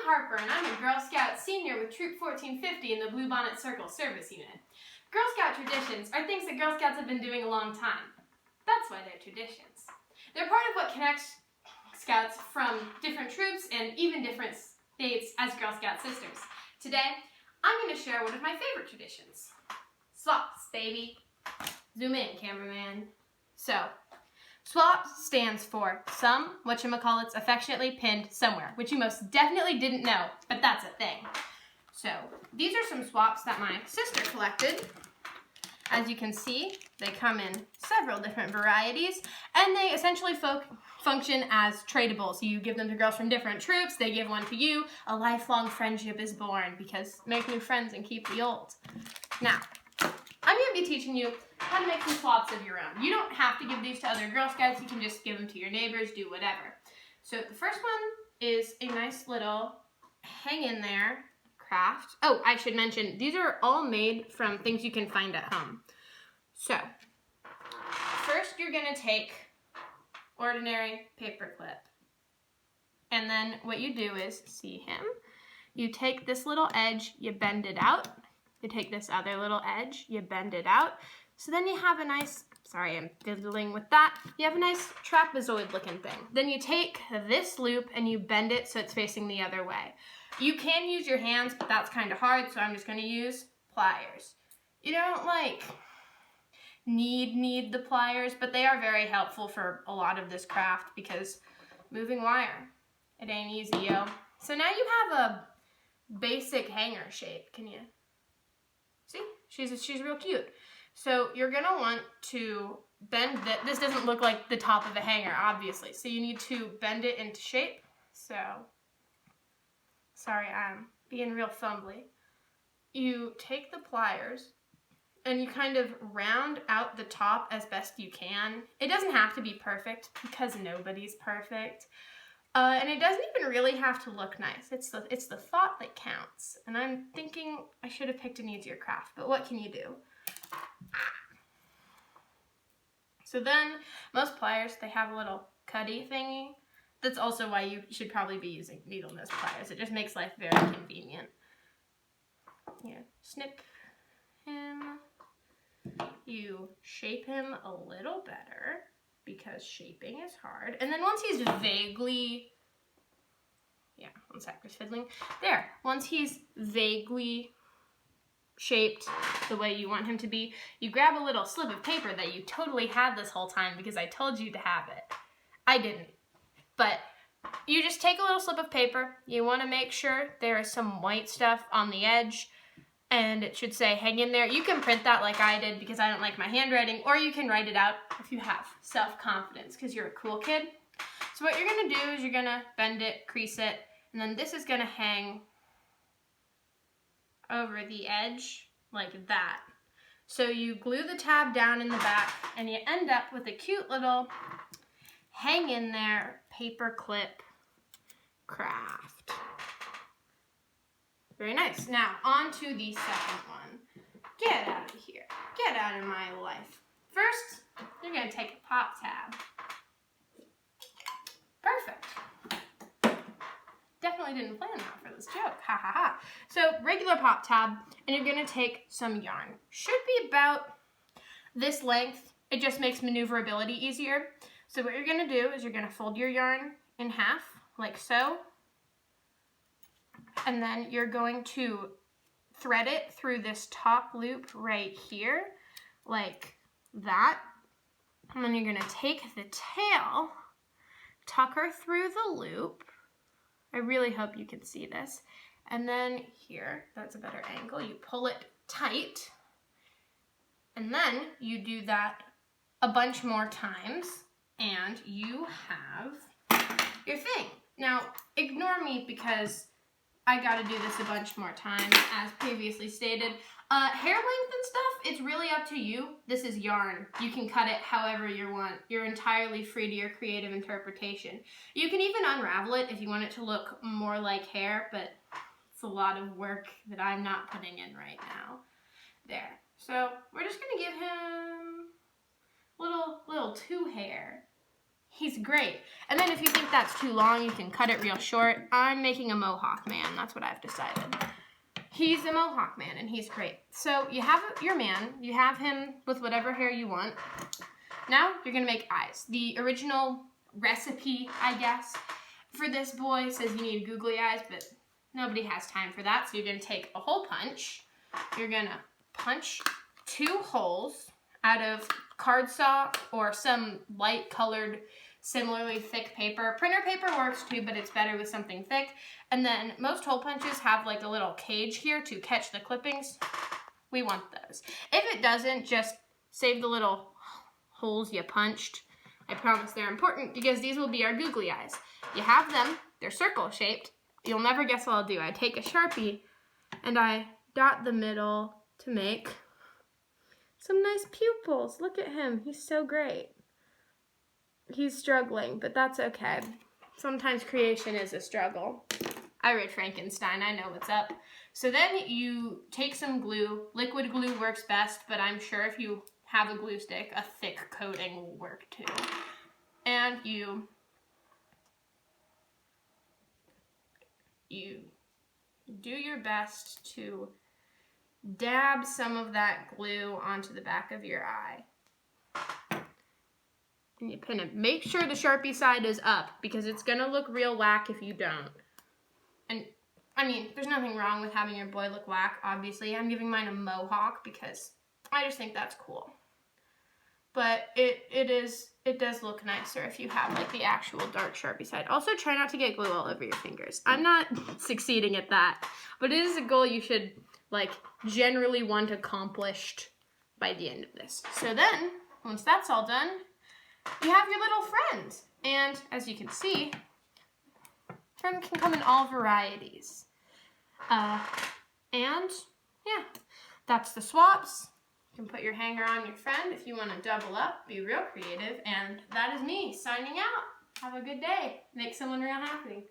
Harper, and I'm a Girl Scout senior with Troop 1450 in the Bluebonnet Circle Service Unit. Girl Scout traditions are things that Girl Scouts have been doing a long time. That's why they're traditions. They're part of what connects Scouts from different troops and even different states as Girl Scout sisters. Today, I'm going to share one of my favorite traditions. SWAPs, baby. Zoom in, cameraman. So, SWAPs stands for Some Whatchamacallits Affectionately Pinned Somewhere, which you most definitely didn't know, but that's a thing. So, these are some SWAPs that my sister collected. As you can see, they come in several different varieties, and they essentially function as tradables. You give them to girls from different troops, they give one to you, a lifelong friendship is born, because make new friends and keep the old. Now, I'm going to be teaching you how to make some SWAPs of your own. You don't have to give these to other Girl Scouts, you can just give them to your neighbors, do whatever. So the first one is a nice little hang in there craft. Oh, I should mention, these are all made from things you can find at home. So, first you're going to take ordinary paper clip. And then what you do is, see him? You take this little edge, you bend it out. You take this other little edge, you bend it out. So then you have a nice, sorry, I'm fiddling with that. You have a nice trapezoid looking thing. Then you take this loop and you bend it so it's facing the other way. You can use your hands, but that's kind of hard, so I'm just going to use pliers. You don't need the pliers, but they are very helpful for a lot of this craft because moving wire, it ain't easy, yo. So now you have a basic hanger shape. Can you see? She's real cute. So you're gonna want to bend that. This doesn't look like the top of a hanger, obviously. So you need to bend it into shape. So, sorry, I'm being real fumbly. You take the pliers and you kind of round out the top as best you can. It doesn't have to be perfect because nobody's perfect. And it doesn't even really have to look nice. It's the thought that counts. And I'm thinking I should have picked an easier craft, but what can you do? So then, most pliers, they have a little cutty thingy. That's also why you should probably be using needle nose pliers. It just makes life very convenient. You snip him. You shape him a little better, because shaping is hard. And then once he's vaguely, one sec, just fiddling. There, once he's vaguely shaped the way you want him to be, you grab a little slip of paper that you totally had this whole time because I told you to have it. I didn't. But you just take a little slip of paper. You want to make sure there is some white stuff on the edge, and it should say hang in there. You can print that like I did because I don't like my handwriting, or you can write it out if you have self-confidence because you're a cool kid. So what you're going to do is you're going to bend it, crease it, and then this is going to hang over the edge like that. So you glue the tab down in the back and you end up with a cute little hang in there paper clip craft. Very nice. Now on to the second one. Get out of here. Get out of my life. First, you're going to take a pop tab. Perfect. Definitely didn't plan that for this joke. Ha ha ha. So regular pop tab, and you're going to take some yarn. Should be about this length. It just makes maneuverability easier. So what you're going to do is you're going to fold your yarn in half, like so. And then you're going to thread it through this top loop right here, like that. And then you're going to take the tail, tuck her through the loop. I really hope you can see this. And then here, that's a better angle, you pull it tight. And then you do that a bunch more times, and you have your thing. Now, ignore me because I gotta do this a bunch more times, as previously stated. Hair length and stuff, it's really up to you. This is yarn. You can cut it however you want. You're entirely free to your creative interpretation. You can even unravel it if you want it to look more like hair, but it's a lot of work that I'm not putting in right now. There. So we're just gonna give him little two hair He's great. And then if you think that's too long, you can cut it real short. I'm making a mohawk man. That's what I've decided. He's a mohawk man, and he's great. So you have your man. You have him with whatever hair you want. Now you're going to make eyes. The original recipe, I guess, for this boy says you need googly eyes, but nobody has time for that. So you're going to take a hole punch. You're going to punch 2 holes out of cardstock or some light colored, similarly thick paper. Printer paper works too, but it's better with something thick. And then most hole punches have like a little cage here to catch the clippings. We want those. If it doesn't, just save the little holes you punched. I promise they're important because these will be our googly eyes. You have them, they're circle shaped. You'll never guess what I'll do. I take a Sharpie and I dot the middle to make some nice pupils. Look at him, he's so great. He's struggling, but that's okay. Sometimes creation is a struggle. I read Frankenstein, I know what's up. So then you take some glue. Liquid glue works best, but I'm sure if you have a glue stick, a thick coating will work too. And you do your best to dab some of that glue onto the back of your eye. And you pin it. Make sure the Sharpie side is up because it's gonna look real whack if you don't. And I mean, there's nothing wrong with having your boy look whack, obviously. I'm giving mine a mohawk because I just think that's cool. But it does look nicer if you have like the actual dark Sharpie side. Also, try not to get glue all over your fingers. I'm not succeeding at that, but it is a goal you should like generally want accomplished by the end of this. So then, once that's all done, you have your little friend. And as you can see, friend can come in all varieties. And yeah, that's the swaps. You can put your hanger on your friend if you want to double up, be real creative. And that is me signing out. Have a good day. Make someone real happy.